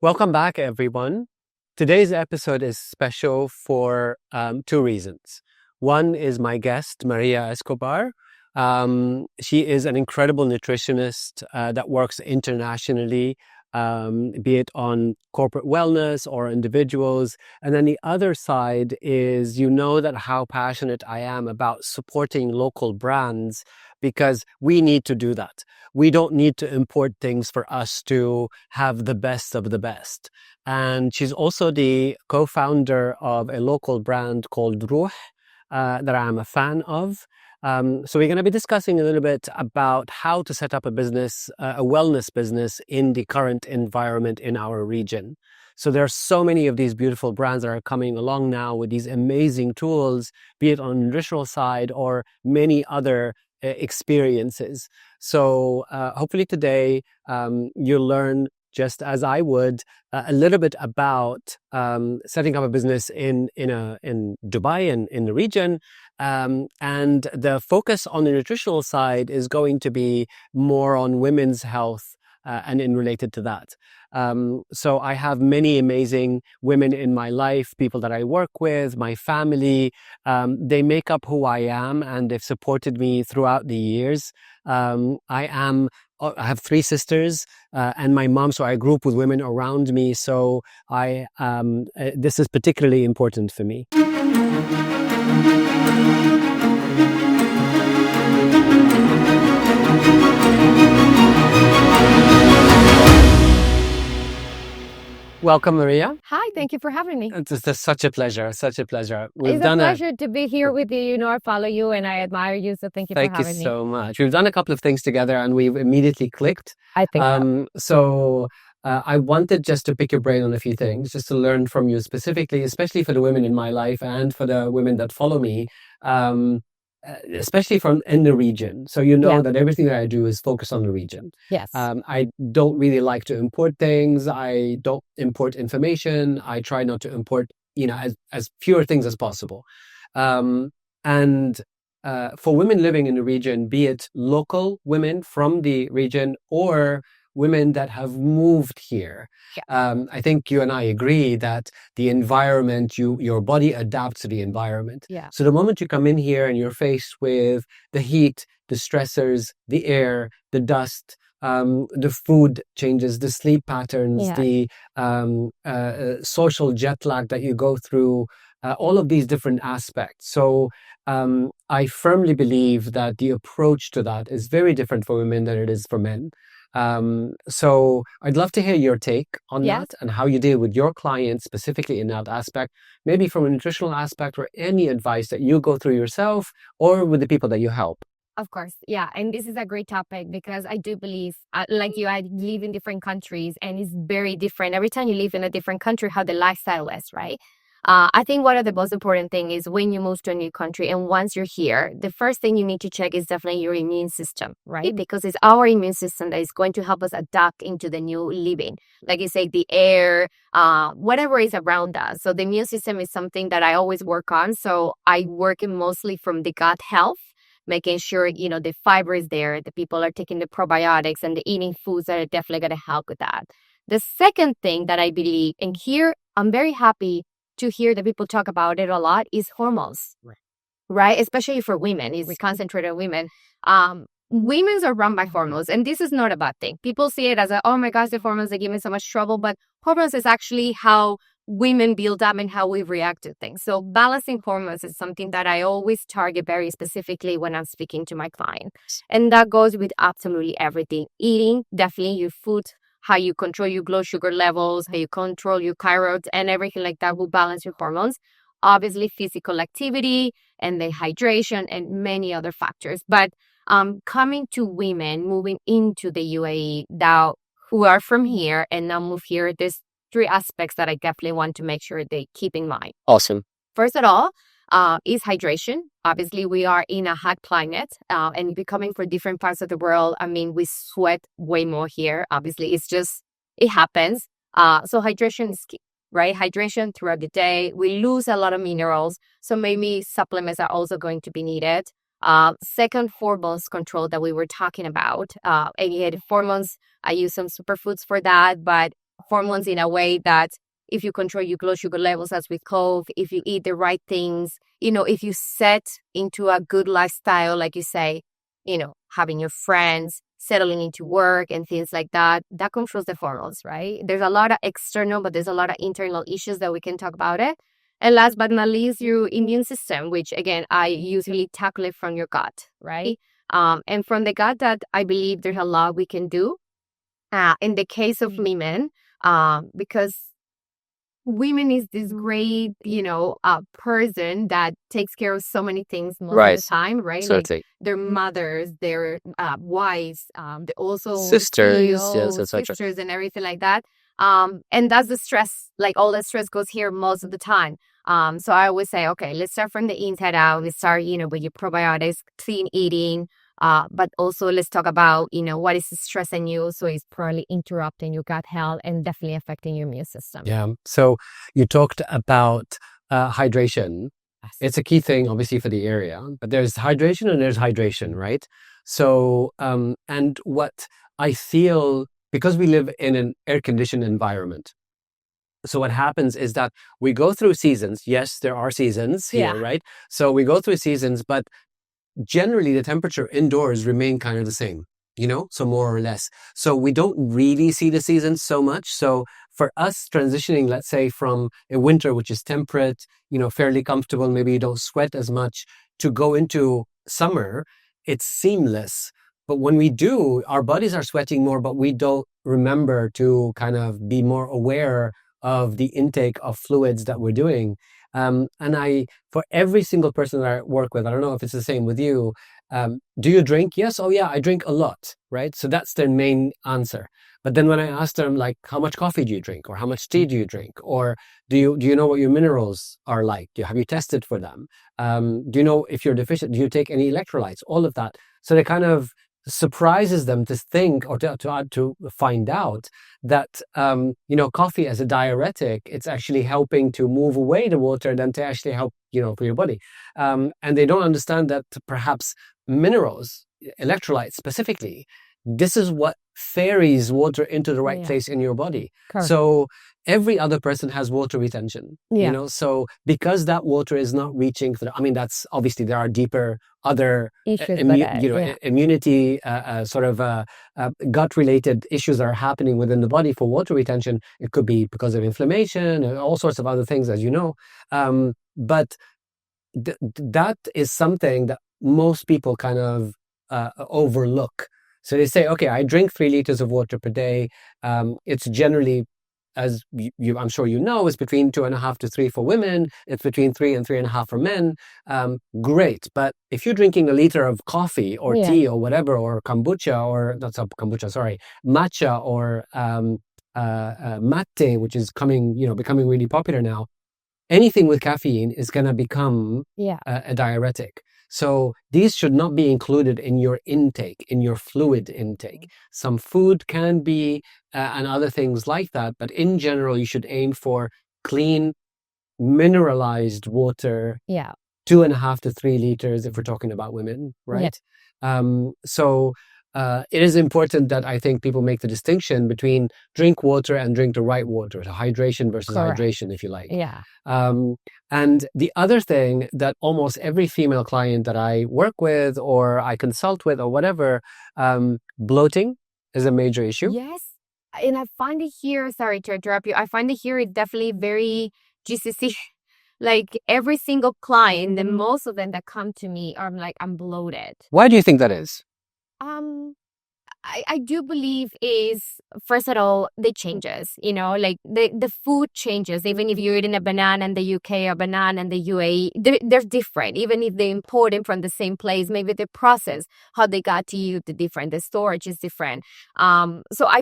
Welcome back, everyone. Today's episode is special for two reasons. One is my guest, Maria Escobar. She is an incredible nutritionist that works internationally, be it on corporate wellness or individuals. And then the other side is, that how passionate I am about supporting local brands, because we need to do that. We don't need to import things for us to have the best of the best. And she's also the co-founder of a local brand called Ruh that I'm a fan of. So we're going to be discussing a little bit about how to set up a business, a wellness business in the current environment in our region. So there are so many of these beautiful brands that are coming along now with these amazing tools, be it on the nutritional side or many other experiences. So hopefully today you'll learn, just as I would, a little bit about setting up a business in Dubai and in the region. And the focus on the nutritional side is going to be more on women's health and in related to that. So I have many amazing women in my life, people that I work with, my family. They make up who I am, and they've supported me throughout the years. I have three sisters and my mom, so I grew up with women around me. So this is particularly important for me. Welcome, Maria. Hi, thank you for having me. It's such a pleasure, such a pleasure. It's a pleasure to be here with you. I follow you and I admire you, so thank you for having me. Thank you so much. We've done a couple of things together and we've immediately clicked. I think so. I wanted just to pick your brain on a few things, just to learn from you specifically, especially for the women in my life and for the women that follow me, especially from in the region. So that everything that I do is focused on the region. Yes. I don't really like to import things. I don't import information. I try not to import, as fewer things as possible. And for women living in the region, be it local women from the region or women that have moved here. Yeah. I think you and I agree that the environment, your body adapts to the environment. Yeah. So the moment you come in here and you're faced with the heat, the stressors, the air, the dust, the food changes, the sleep patterns, the social jet lag that you go through, all of these different aspects. So I firmly believe that the approach to that is very different for women than it is for men. So I'd love to hear your take on that and how you deal with your clients specifically in that aspect, maybe from a nutritional aspect or any advice that you go through yourself or with the people that you help. Of course. Yeah. And this is a great topic because I do believe, like you, I live in different countries and it's very different. Every time you live in a different country, how the lifestyle is, right? I think one of the most important thing is when you move to a new country and once you're here, the first thing you need to check is definitely your immune system, right? Because it's our immune system that is going to help us adapt into the new living. Like you say, the air, whatever is around us. So the immune system is something that I always work on. So I work mostly from the gut health, making sure, the fiber is there, the people are taking the probiotics and the eating foods that are definitely going to help with that. The second thing that I believe, and here I'm very happy to hear that people talk about it a lot, is hormones, right? Especially for women, we concentrate on women. Women are run by hormones, and this is not a bad thing. People see it as oh my gosh, the hormones, they give me so much trouble, but hormones is actually how women build up and how we react to things. So balancing hormones is something that I always target very specifically when I'm speaking to my clients. And that goes with absolutely everything. Eating, definitely your food, how you control your blood sugar levels, how you control your thyroid, and everything like that will balance your hormones. Obviously, physical activity and the hydration and many other factors. But coming to women moving into the UAE now who are from here and now move here, there's three aspects that I definitely want to make sure they keep in mind. Awesome. First of all, is hydration. Obviously, we are in a hot climate and becoming for different parts of the world. I mean, we sweat way more here. Obviously, it happens. So hydration is key, right? Hydration throughout the day. We lose a lot of minerals. So maybe supplements are also going to be needed. Second, hormones control that we were talking about. Again, hormones, I use some superfoods for that, but hormones in a way that if you control your blood sugar levels, as we call, if you eat the right things, if you set into a good lifestyle, like you say, having your friends, settling into work and things like that, that controls the hormones, right? There's a lot of external, but there's a lot of internal issues that we can talk about it. And last but not least, your immune system, which again, I usually tackle it from your gut, right? And from the gut, that I believe there's a lot we can do. In the case of women, because women is this great, person that takes care of so many things most of the time, right? Certainly. Like their mothers, their wives, they also Sisters, yes, CEOs, etc. sisters, and everything like that. And that's the stress. Like all the stress goes here most of the time. So I always say, okay, let's start from the inside out. We start, with your probiotics, clean eating. But also let's talk about, what is stressing you. So it's probably interrupting your gut health and definitely affecting your immune system. Yeah. So you talked about hydration. Yes. It's a key thing, obviously, for the area, but there's hydration and there's hydration, right? So, and what I feel, because we live in an air-conditioned environment, so what happens is that we go through seasons. Yes, there are seasons here, right? So we go through seasons, but generally the temperature indoors remain kind of the same, so more or less. So we don't really see the seasons so much. So for us transitioning, let's say from a winter, which is temperate, fairly comfortable, maybe you don't sweat as much, to go into summer, it's seamless. But when we do, our bodies are sweating more, but we don't remember to kind of be more aware of the intake of fluids that we're doing. And for every single person that I work with, I don't know if it's the same with you, do you drink? Yes. Oh yeah, I drink a lot, right? So that's their main answer. But then when I ask them, like, how much coffee do you drink? Or how much tea do you drink? Or do you know what your minerals are like? Have you tested for them? Do you know if you're deficient? Do you take any electrolytes? All of that. So they kind of surprises them to think or to find out that coffee as a diuretic, it's actually helping to move away the water than to actually help for your body, and they don't understand that perhaps minerals, electrolytes specifically, this is what ferries water into the right place in your body. Correct. So every other person has water retention, so because that water is not reaching through, that's obviously there are deeper other immunity gut related issues that are happening within the body for water retention. It could be because of inflammation and all sorts of other things, as you know, but that is something that most people kind of overlook. So they say, okay, I drink 3 liters of water per day. It's generally, as I'm sure it's between 2.5 to 3 for women. It's between 3 and 3.5 for men. Great. But if you're drinking a liter of coffee or tea or whatever, or kombucha, or that's not kombucha, sorry, matcha, or mate, which is becoming really popular now, anything with caffeine is going to become a diuretic. So these should not be included in your intake, in your fluid intake. Some food can be, and other things like that, but in general, you should aim for clean, mineralized water. 2.5 to 3 liters if we're talking about women, right? So it is important that I think people make the distinction between drink water and drink the right water, the hydration versus hydration, if you like. And the other thing that almost every female client that I work with or I consult with or whatever, bloating is a major issue. Yes. And I find it here, sorry to interrupt you, I find it here, it's definitely very GCC. Like every single client, and most of them that come to me are like, I'm bloated. Why do you think that is? I do believe is, first of all, the changes, like the food changes. Even if you're eating a banana in the UK or banana in the UAE, they're different. Even if they import them from the same place, maybe the process, how they got to you, the storage is different. So I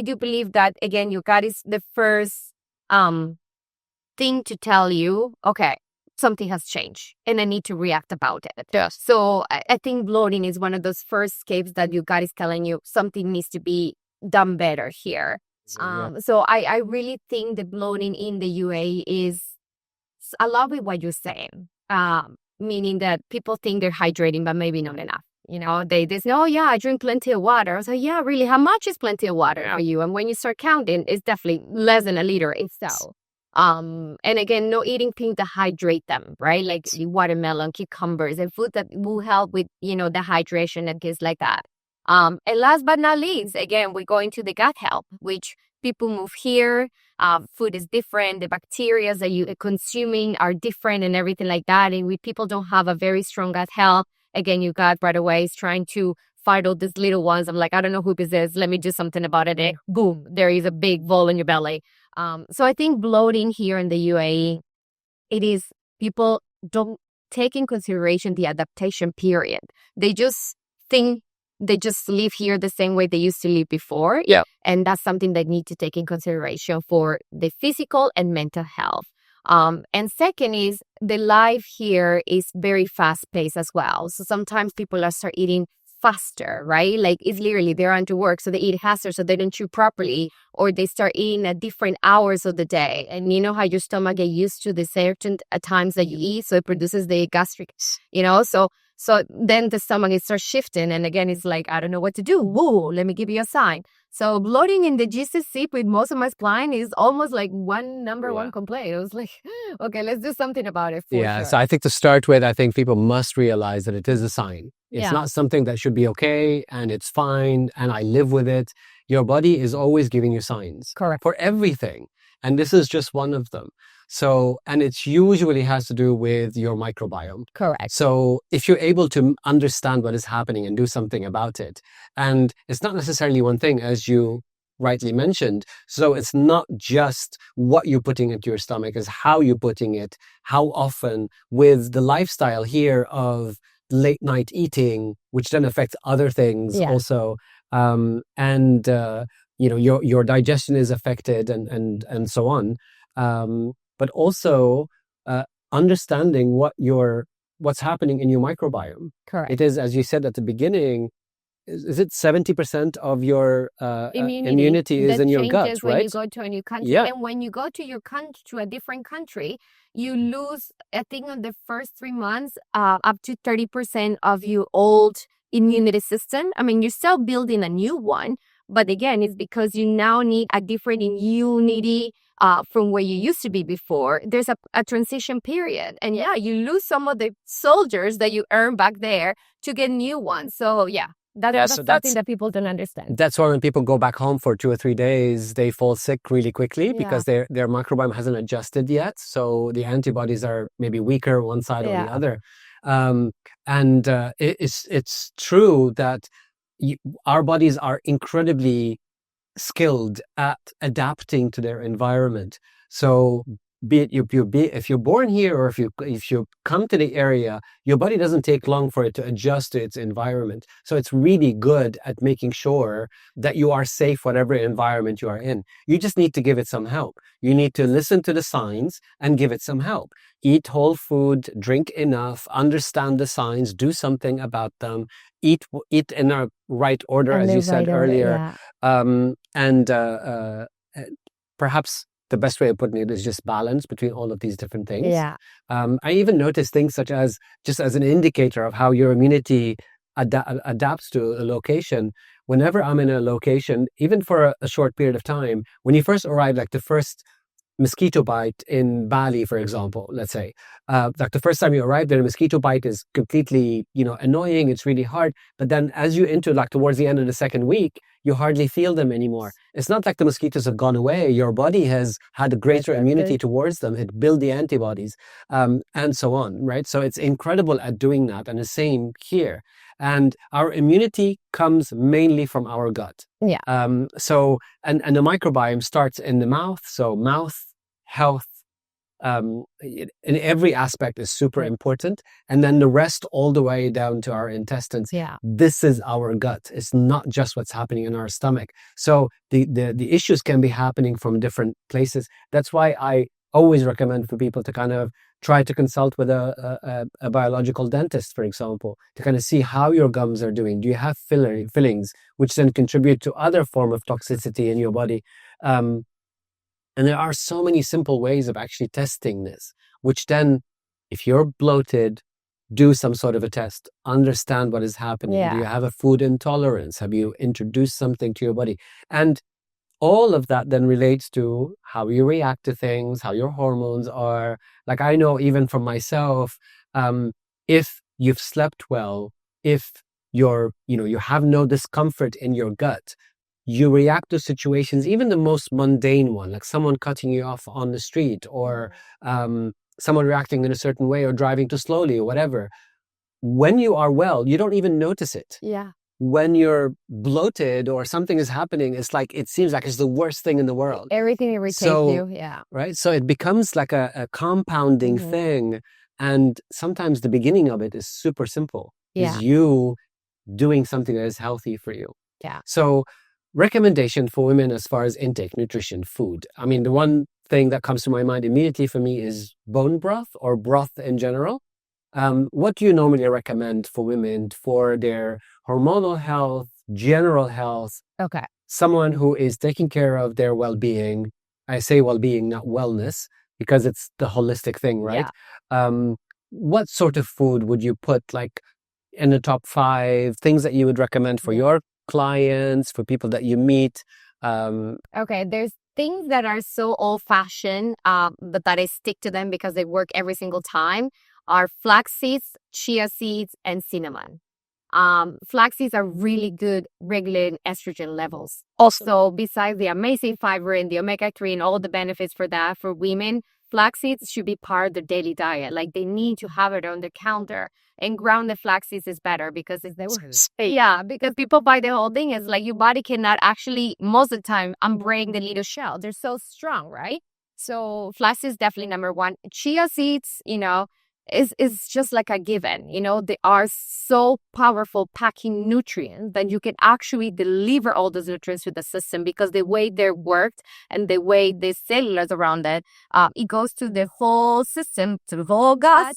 do believe that, again, your gut is the first thing to tell you, okay, something has changed and I need to react about it. Yes. So I think bloating is one of those first escapes that your gut is telling you something needs to be done better here. So I really think the bloating in the UAE is a lot with what you're saying, meaning that people think they're hydrating, but maybe not enough. They say, oh yeah, I drink plenty of water. I was like, yeah, really, how much is plenty of water for you? And when you start counting, it's definitely less than a liter itself. And again, no eating things that hydrate them, right? Like watermelon, cucumbers, and food that will help with, the hydration and things like that. And last but not least, again, we go into the gut health, which people move here. Food is different. The bacteria that you are consuming are different and everything like that. And people don't have a very strong gut health, again, your gut right away is trying to fight all these little ones. I'm like, I don't know who this is. Let me do something about it. And boom, there is a big vol in your belly. So I think bloating here in the UAE, it is people don't take in consideration the adaptation period. They just think they just live here the same way they used to live before. Yeah. And that's something they need to take in consideration for the physical and mental health. And second is the life here is very fast paced as well. So sometimes people are start eating faster, right? Like it's literally they're on to work, so they eat faster, so they don't chew properly, or they start eating at different hours of the day. And you know how your stomach get used to the certain times that you eat, so it produces the gastric, so then the stomach it starts shifting, and again it's like I don't know what to do. Whoa, let me give you a sign. So bloating in the GCC with most of my clients is almost like number one complaint. I was like, okay, let's do something about it. Sure. So I think to start with, I think people must realize that it is a sign. It's not something that should be okay and it's fine and I live with it. Your body is always giving you signs. Correct. For everything. And this is just one of them. So, and it usually has to do with your microbiome. Correct. So if you're able to understand what is happening and do something about it, and it's not necessarily one thing, as you rightly mentioned. So it's not just what you're putting into your stomach, it's how you're putting it, how often, with the lifestyle here of late night eating, which then affects other things also. Your digestion is affected and so on. But also understanding what's happening in your microbiome. Correct. It is, as you said at the beginning, is it 70% of your immunity is in your gut, when right? you go to a new country. Yeah. And when you go to a different country, you lose, I think, on the first 3 months, up to 30% of your old immunity system. I mean, you're still building a new one, but again, it's because you now need a different immunity from where you used to be before. There's a transition period. And you lose some of the soldiers that you earned back there to get new ones. So that's something that people don't understand. That's why when people go back home for 2 or 3 days, they fall sick really quickly because their microbiome hasn't adjusted yet. So the antibodies are maybe weaker one side or the other. It's true that our bodies are incredibly skilled at adapting to their environment. So be it if you're born here or if you come to the area, your body doesn't take long for it to adjust to its environment. So it's really good at making sure that you are safe whatever environment you are in. You just need to give it some help. You need to listen to the signs and give it some help. Eat whole food, drink enough, understand the signs, do something about them, eat in a right order, as you said earlier. Perhaps the best way of putting it is just balance between all of these different things. I even noticed things such as, just as an indicator of how your immunity adapts to a location. Whenever I'm in a location, even for a short period of time, when you first arrive, like the first mosquito bite in Bali, for example, let's say, like the first time you arrive there, a mosquito bite is completely, annoying. It's really hard. But then as you enter, like towards the end of the second week, you hardly feel them anymore. It's not like the mosquitoes have gone away. Your body has had a greater immunity towards them. It built the antibodies, and so on, right? So it's incredible at doing that. And the same here. And our immunity comes mainly from our gut. And the microbiome starts in the mouth. So mouth health in every aspect is super important. And then the rest all the way down to our intestines. This is our gut. It's not just what's happening in our stomach. So the issues can be happening from different places. That's why I always recommend for people to kind of try to consult with a biological dentist, for example, to kind of see how your gums are doing. Do you have fillings, which then contribute to other form of toxicity in your body? And there are so many simple ways of actually testing this, which then, if you're bloated, do some sort of a test, understand what is happening. Yeah. Do you have a food intolerance? Have you introduced something to your body? And all of that then relates to how you react to things, how your hormones are. Like I know even from myself, if you've slept well, if you have no discomfort in your gut, you react to situations, even the most mundane one, like someone cutting you off on the street, or someone reacting in a certain way, or driving too slowly, or whatever. When you are well, you don't even notice it. Yeah. When you're bloated or something is happening, it's like, it seems like it's the worst thing in the world. Everything irritates you. Yeah. Right. So it becomes like a compounding thing. And sometimes the beginning of it is super simple. Yeah. Is you doing something that is healthy for you. Yeah. So recommendation for women as far as intake, nutrition, food. I mean, the one thing that comes to my mind immediately for me is bone broth or broth in general. What do you normally recommend for women for their hormonal health, general health? Okay. Someone who is taking care of their well-being. I say well-being, not wellness, because it's the holistic thing, right? Yeah. What sort of food would you put like in the top 5 things that you would recommend for your clients, for people that you meet? Okay, there's things that are so old-fashioned, but that I stick to them because they work every single time, are flax seeds, chia seeds, and cinnamon. Flax seeds are really good regulating estrogen levels. Also, besides the amazing fiber and the omega-3 and all the benefits for that for women, flax seeds should be part of their daily diet. Like they need to have it on the counter. And grounded flax seeds is better because if they were, yeah, because people buy the whole thing. It's like your body cannot actually, most of the time, unbreak the little shell. They're so strong, right? So flax is definitely number 1. Chia seeds, is just like a given. They are so powerful packing nutrients that you can actually deliver all those nutrients to the system because the way they're worked and the way the cellulars around it, it goes to the whole system, to the whole gut,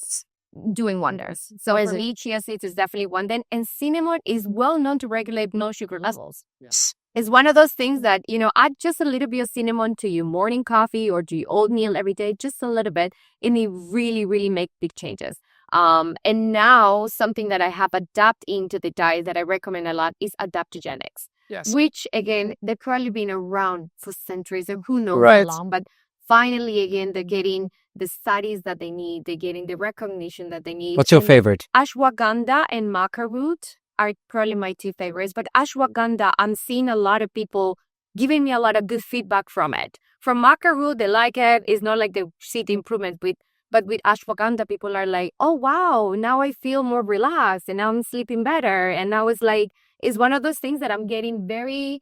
doing wonders. So for me, chia seeds is definitely one. Then, and cinnamon is well known to regulate blood sugar levels. Yes. It's one of those things that, add just a little bit of cinnamon to your morning coffee or to your oatmeal every day, just a little bit, and it really, really make big changes. And now something that I have adapted into the diet that I recommend a lot is adaptogenics. Yes. Which, again, they've probably been around for centuries and who knows how long, but finally, again, they're getting the studies that they need. They're getting the recognition that they need. What's your favorite? Ashwagandha and maca root are probably my 2 favorites. But ashwagandha, I'm seeing a lot of people giving me a lot of good feedback from it. From maca root, they like it. It's not like they see the improvement but with ashwagandha, people are like, oh, wow, now I feel more relaxed and now I'm sleeping better. And now it's one of those things that I'm getting very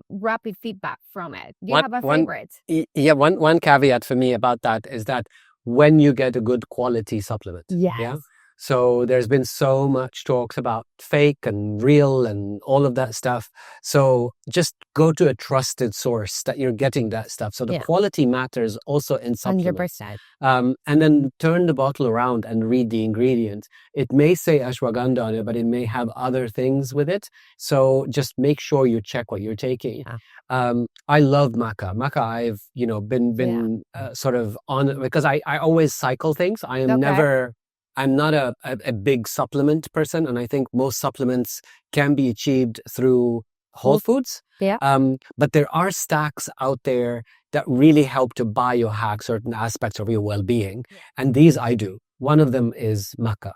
rapid feedback from it. Do you have a favorite? Yeah, one caveat for me about that is that when you get a good quality supplement. Yes. Yeah. So there's been so much talks about fake and real and all of that stuff. So just go to a trusted source that you're getting that stuff. So the quality matters also in supplements. 100%. And then turn the bottle around and read the ingredients. It may say ashwagandha on it, but it may have other things with it. So just make sure you check what you're taking. I love maca. Maca, I've been sort of on, because I always cycle things. I am I'm not a big supplement person, and I think most supplements can be achieved through whole foods. Yeah. But there are stacks out there that really help to biohack certain aspects of your well-being, and these I do. One of them is maca.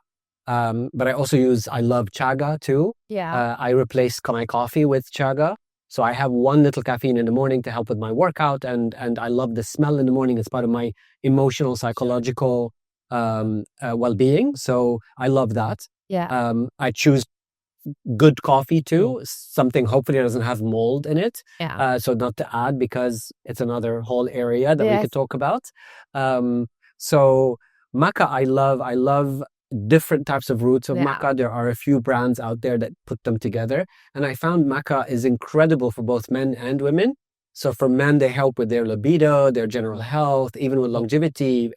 But I love chaga too. Yeah. I replace my coffee with chaga. So I have one little caffeine in the morning to help with my workout, and I love the smell in the morning. It's part of my emotional, psychological well-being. So I love that. Yeah. I choose good coffee too, something hopefully doesn't have mold in it. Yeah. So not to add, because it's another whole area that we could talk about. So maca, I love different types of roots of maca. There are a few brands out there that put them together, and I found maca is incredible for both men and women. So for men, they help with their libido, their general health, even with longevity,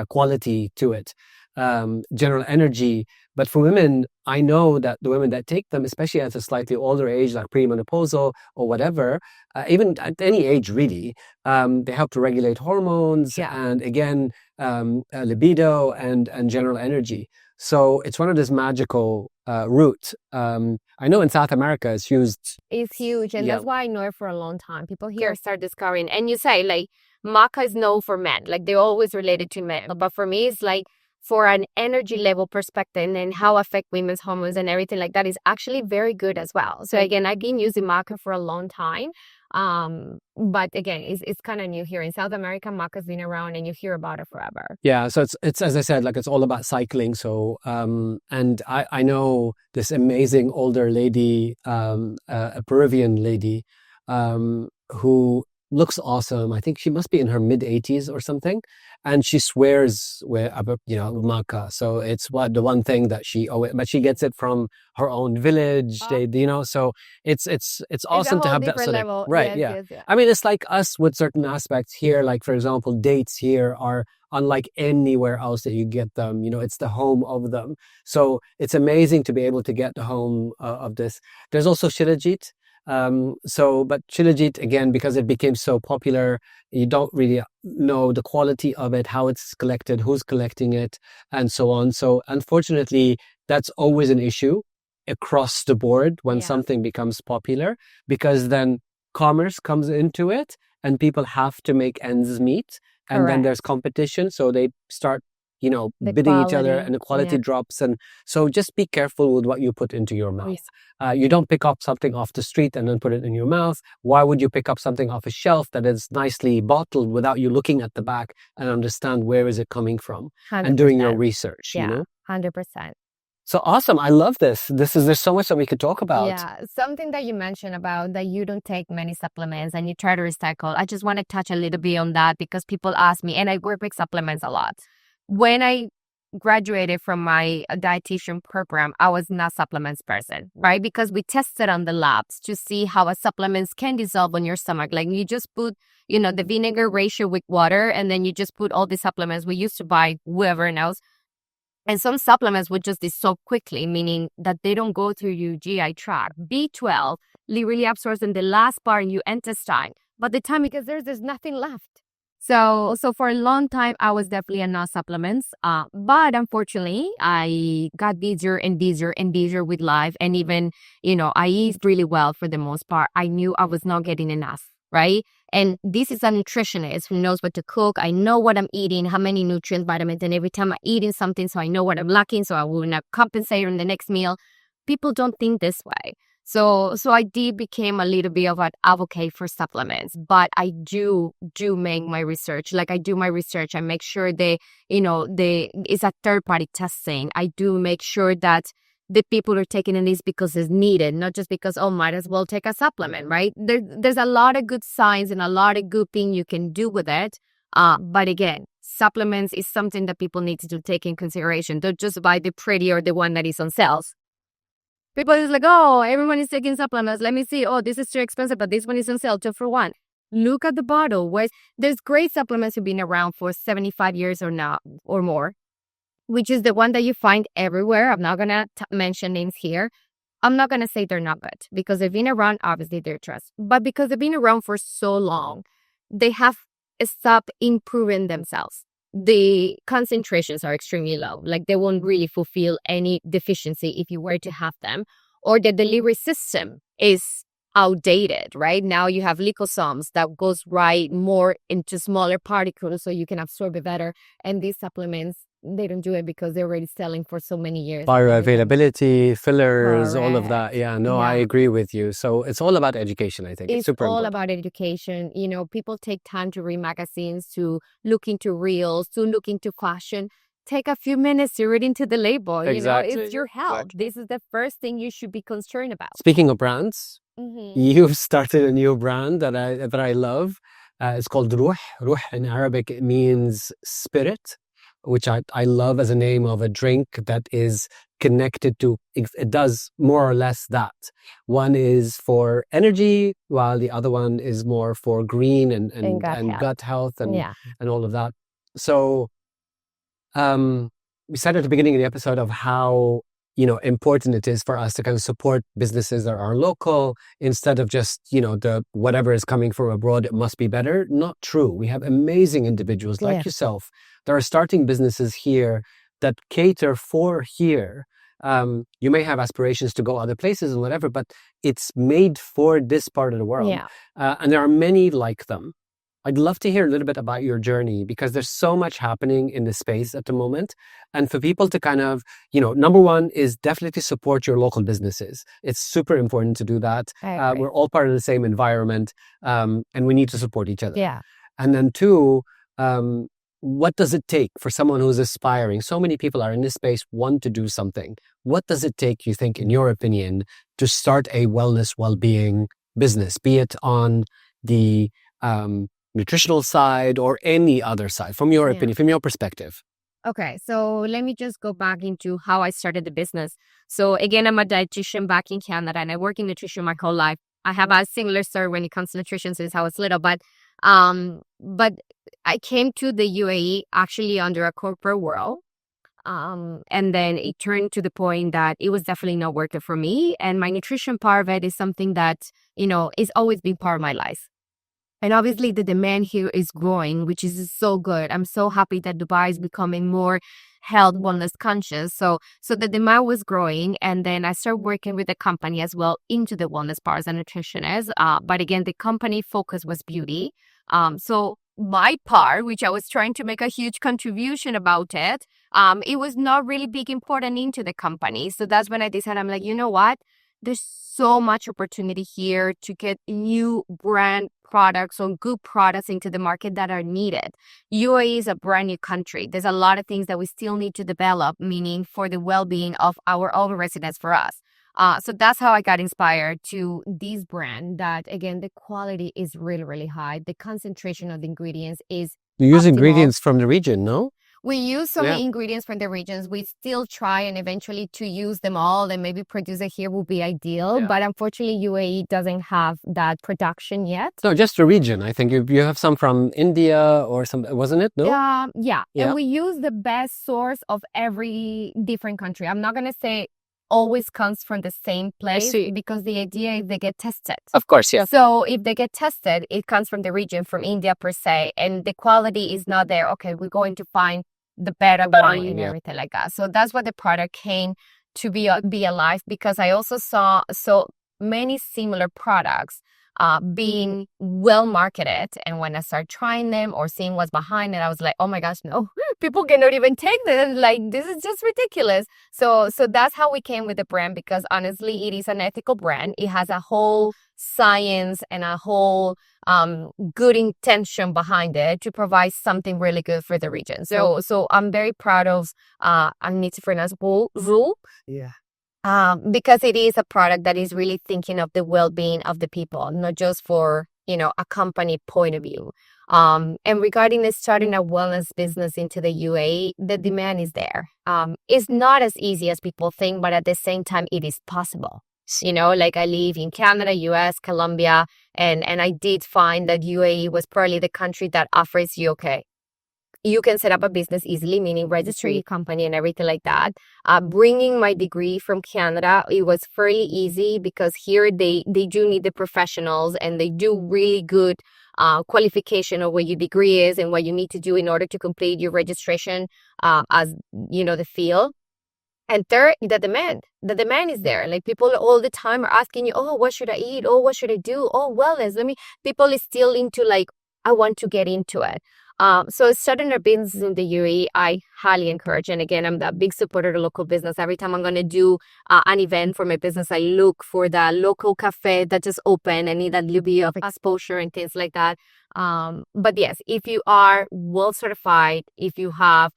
quality to it, general energy. But for women, I know that the women that take them, especially at a slightly older age, like premenopausal or whatever, even at any age really, they help to regulate hormones and again, libido and general energy. So it's one of this magical root. I know in South America it's used. It's huge, and that's why I know it for a long time. People here start discovering, and you say like maca is known for men, like they're always related to men. But for me, it's like for an energy level perspective and how affect women's hormones and everything like that is actually very good as well. So again, I've been using maca for a long time. But again, it's kind of new here in South America. Maca's been around and you hear about it forever. Yeah, so it's as I said, like it's all about cycling. So and I know this amazing older lady, a Peruvian lady, who looks awesome. I think she must be in her mid-80s or something, and she swears about maca. So it's the one thing that but she gets it from her own village. So it's awesome to have that sort level. of right. Yes. I mean, it's like us with certain aspects here. Like for example, dates here are unlike anywhere else that you get them. It's the home of them. So it's amazing to be able to get the home of this. There's also shilajit. But shilajit, again, because it became so popular, you don't really know the quality of it, how it's collected, who's collecting it, and so on. So unfortunately, that's always an issue across the board when something becomes popular, because then commerce comes into it and people have to make ends meet. And then there's competition. So they start bidding each other, and the quality drops. And so just be careful with what you put into your mouth. You don't pick up something off the street and then put it in your mouth. Why would you pick up something off a shelf that is nicely bottled without you looking at the back and understand where is it coming from 100%. And doing your research? 100%. So awesome. I love this. There's so much that we could talk about. Yeah. Something that you mentioned about that you don't take many supplements and you try to recycle. I just want to touch a little bit on that because people ask me, and I work with supplements a lot. When I graduated from my dietitian program, I was not a supplements person, right? Because we tested on the labs to see how a supplements can dissolve on your stomach. Like you just put, the vinegar ratio with water, and then you just put all the supplements we used to buy, whoever knows. And some supplements would just dissolve quickly, meaning that they don't go through your GI tract. B12 really absorbs in the last part in your intestine. But the time, because there's nothing left. So for a long time, I was definitely a no supplements. But unfortunately, I got busier and busier and busier with life. And even, I eat really well for the most part. I knew I was not getting enough, right? And this is a nutritionist who knows what to cook. I know what I'm eating, how many nutrients, vitamins, and every time I'm eating something, so I know what I'm lacking, so I will not compensate on the next meal. People don't think this way. So I did become a little bit of an advocate for supplements, but I do make my research. Like I do my research. I make sure it's a third party testing. I do make sure that the people are taking this because it's needed, not just because, might as well take a supplement, right? There's a lot of good science and a lot of good things you can do with it. But again, supplements is something that people need to take in consideration. Don't just buy the pretty or the one that is on sales. People is like, everyone is taking supplements. Let me see. This is too expensive, but this one is on sale 2 for 1. Look at the bottle. There's great supplements who've been around for 75 years or more, which is the one that you find everywhere. I'm not going to mention names here. I'm not going to say they're not good because they've been around, obviously they're trust. But because they've been around for so long, they have stopped improving themselves. The concentrations are extremely low. Like they won't really fulfill any deficiency if you were to have them. Or the delivery system is outdated, right? Now you have liposomes that goes right more into smaller particles so you can absorb it better. And these supplements, they don't do it because they're already selling for so many years. Bioavailability, fillers, all of that. I agree with you. So it's all about education, I think. It's super all important. about education. People take time to read magazines, to look into reels, to look into fashion. Take a few minutes to read into the label. Exactly. It's your health. Exactly. This is the first thing you should be concerned about. Speaking of brands, you've started a new brand that I love. It's called Ruh. Ruh in Arabic, it means spirit, which I love as a name of a drink that is connected to, it does more or less that. One is for energy, while the other one is more for green and gut health and all of that. So we said at the beginning of the episode of how important it is for us to kind of support businesses that are local instead of just, the whatever is coming from abroad, it must be better. Not true. We have amazing individuals like yourself that are starting businesses here that cater for here. You may have aspirations to go other places and whatever, but it's made for this part of the world. Yeah. And there are many like them. I'd love to hear a little bit about your journey because there's so much happening in this space at the moment. And for people to kind of, number one is definitely support your local businesses. It's super important to do that. We're all part of the same environment, and we need to support each other. Yeah. And then two, what does it take for someone who's aspiring? So many people are in this space, want to do something. What does it take, you think, in your opinion, to start a wellness, well-being business, be it on the nutritional side or any other side, from your opinion, from your perspective? Okay, so let me just go back into how I started the business. So again, I'm a dietitian back in Canada and I work in nutrition my whole life. I have a similar story when it comes to nutrition since I was little, but I came to the UAE actually under a corporate world. And then it turned to the point that it was definitely not working for me. And my nutrition part of it is something that, is always been part of my life. And obviously the demand here is growing, which is so good. I'm so happy that Dubai is becoming more health wellness conscious. So the demand was growing. And then I started working with the company as well into the wellness part as a nutritionist. But again, the company focus was beauty. So my part, which I was trying to make a huge contribution about it, it was not really big important into the company. So that's when I decided, I'm like, you know what? There's so much opportunity here to get new brand products or good products into the market that are needed. UAE is a brand new country. There's a lot of things that we still need to develop, meaning for the well-being of our own residents for us. So that's how I got inspired to this brand that, again, the quality is really, really high. The concentration of the ingredients is You use optimal. ingredients from the region, no? We use some ingredients from the regions. We still try and eventually to use them all and maybe produce it here will be ideal. Yeah. But unfortunately, UAE doesn't have that production yet. No, just the region. I think you have some from India or some, wasn't it? No? Yeah. And we use the best source of every different country. I'm not going to say always comes from the same place because the idea is they get tested. Of course, yeah. So if they get tested, it comes from the region, from India per se, and the quality is not there. Okay, we're going to find the better one and everything like that. So that's what the product came to be alive, because I also saw so many similar products being well marketed, and when I started trying them or seeing what's behind it, I was like, oh my gosh, no, people cannot even take this. Like, this is just ridiculous. So that's how we came with the brand, because honestly, it is an ethical brand. It has a whole science and a whole good intention behind it to provide something really good for the region. So I'm very proud of Anita Fernandez Rule. Yeah. Because it is a product that is really thinking of the well-being of the people, not just for, a company point of view. And regarding the starting a wellness business into the UAE, the demand is there. It's not as easy as people think, but at the same time, it is possible. Like I live in Canada, US, Colombia, and I did find that UAE was probably the country that offers you, okay, you can set up a business easily, meaning register your company and everything like that. Bringing my degree from Canada, it was fairly easy because here they do need the professionals and they do really good qualification of what your degree is and what you need to do in order to complete your registration as, the field. And third, the demand is there. Like people all the time are asking you, oh, what should I eat? Oh, what should I do? Oh, wellness. People is still into like, I want to get into it. So starting a business in the UAE, I highly encourage. And again, I'm the big supporter of the local business. Every time I'm going to do an event for my business, I look for the local cafe that just opened. I need a little bit of exposure and things like that. But yes, if you are well certified, if you have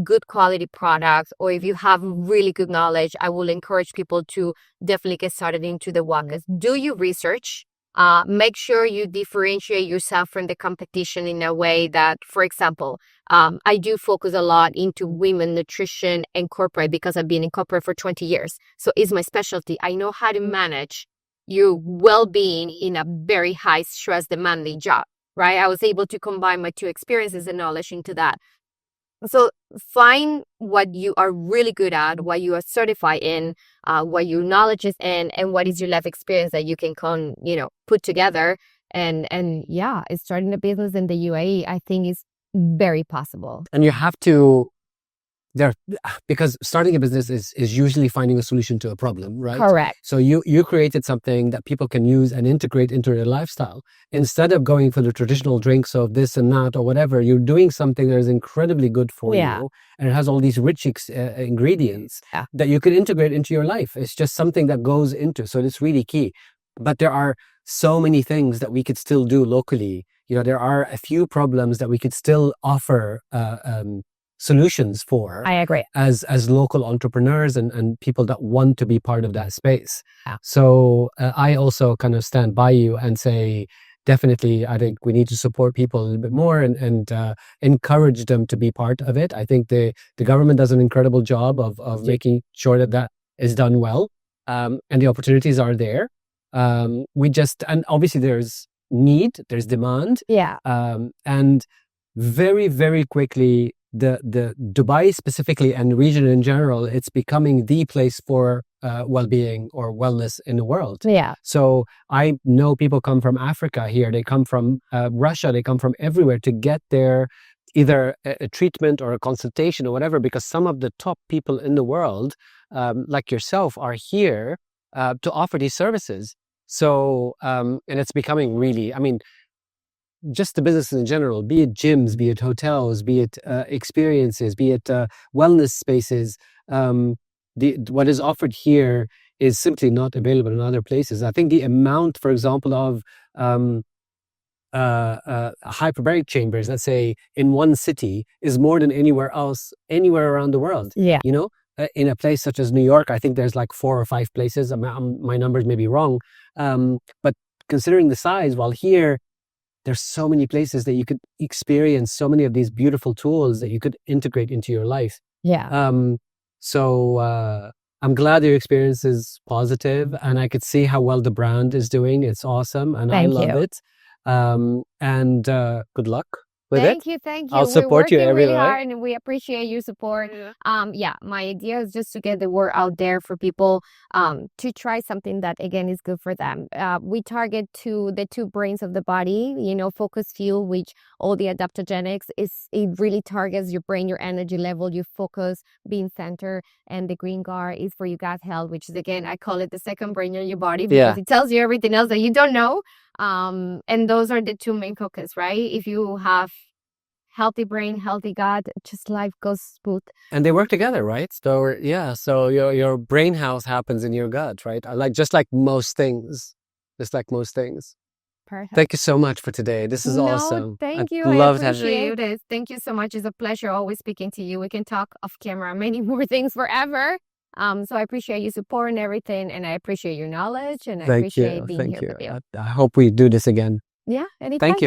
good quality products, or if you have really good knowledge, I will encourage people to definitely get started into the wellness. Do your research. Make sure you differentiate yourself from the competition in a way that, for example, I do focus a lot into women nutrition and corporate because I've been in corporate for 20 years. So it's my specialty. I know how to manage your well-being in a very high stress demanding job, right? I was able to combine my two experiences and knowledge into that. So find what you are really good at, what you are certified in, what your knowledge is in, and what is your life experience that you can put together. And yeah, starting a business in the UAE, I think is very possible. And you have to because starting a business is usually finding a solution to a problem, right? Correct. So you created something that people can use and integrate into their lifestyle. Instead of going for the traditional drinks of this and that or whatever, you're doing something that is incredibly good for you, and it has all these rich ingredients that you can integrate into your life. It's just something that goes into, so it's really key. But there are so many things that we could still do locally. There are a few problems that we could still offer solutions for. I agree. As local entrepreneurs and people that want to be part of that space. Yeah. So I also kind of stand by you and say, definitely, I think we need to support people a little bit more and encourage them to be part of it. I think the government does an incredible job of making sure that is done well, and the opportunities are there. And obviously there's need, there's demand. Yeah. And very, very quickly, the Dubai specifically and the region in general, it's becoming the place for well-being or wellness in the world. Yeah. So I know people come from Africa here, they come from Russia, they come from everywhere to get their either a treatment or a consultation or whatever, because some of the top people in the world, like yourself, are here to offer these services. So, and it's becoming really, just the business in general, be it gyms, be it hotels, be it experiences, be it wellness spaces. What is offered here is simply not available in other places. I think the amount, for example, of hyperbaric chambers, let's say, in one city is more than anywhere else, anywhere around the world. Yeah. In a place such as New York, I think there's like 4 or 5 places. My numbers may be wrong. But considering the size, while here, there's so many places that you could experience so many of these beautiful tools that you could integrate into your life. Yeah. So I'm glad your experience is positive, and I could see how well the brand is doing. It's awesome, and I love it. And good luck with it. Thank you. I'll support you everywhere. Really hard, and we appreciate your support. My idea is just to get the word out there for people to try something that again is good for them. We target the two brains of the body. Focus fuel, which all the adaptogenics it really targets your brain, your energy level, your focus, being center, and the green GAR is for your gut health, which is again I call it the second brain in your body because it tells you everything else that you don't know. And those are the two main focus, right? If you have healthy brain, healthy gut, just life goes smooth. And they work together, right? So so your brain health happens in your gut, right? Just like most things. Perfect. Thank you so much for today. This is awesome. Thank you. I appreciate it. Thank you so much. It's a pleasure always speaking to you. We can talk off camera many more things forever. So I appreciate your support and everything, and I appreciate your knowledge, and I appreciate being here with you. I hope we do this again. Yeah, anytime. Thank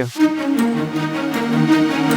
you.